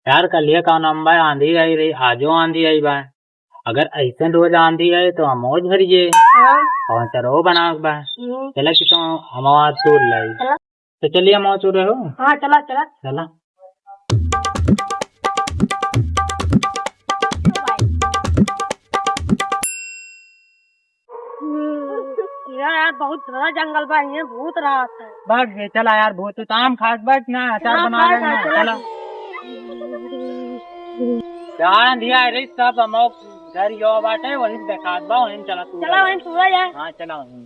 यार कल ये का नाम भाई आंधी आई रही, आजो आंधी आई बा। अगर ऐसे रोज आंधी आई तो हम मौज भरिए हाँ। और चलो बना बा। चला कि तो हम आज तोड़ लाई। चला। तो चलिए हम आज तोड़ रहे हो। हाँ चला चला। चला। यार बहुत बड़ा जंगल बा, ये भूत रात है। भाग गए। चला यार भूत तो आम खास बैठ ना अचार हाँ, बना खास लेना। है, चला। चला यार आंधी आई रही सब हम घर यो बाटे वही देखा बा वहीं चला तू चला वहीं सूरज है। हाँ चला वहीं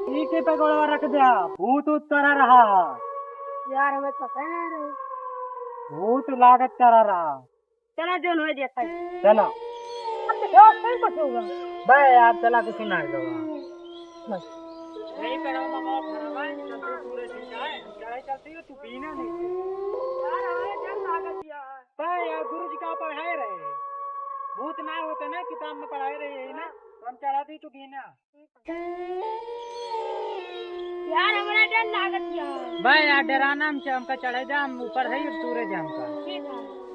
ठीक है पकड़वा रख दिया भूत उत करा रहा। यार हमें पता नहीं रहे। भूत लागत करा रहा। चला जो नहीं देखा है। चला अब तो और कहीं कुछ होगा। भाई आप चला के सुना दो यही पे रहो मामा खराबा चलते पूरे दिन जाए चढ़ाई चलती हो तू पीना नहीं यार हमें डर लागत यार। भाई यार गुरु जी का पढ़ाई रहे भूत ना होते ना किताब में पढ़ाई रहे यही ना तो हम चढ़ाती तू पीना यार हमारा डर लागत यार। भाई यार डराना हमका चढ़े जा हम ऊपर है सूरज हमका ठीक है।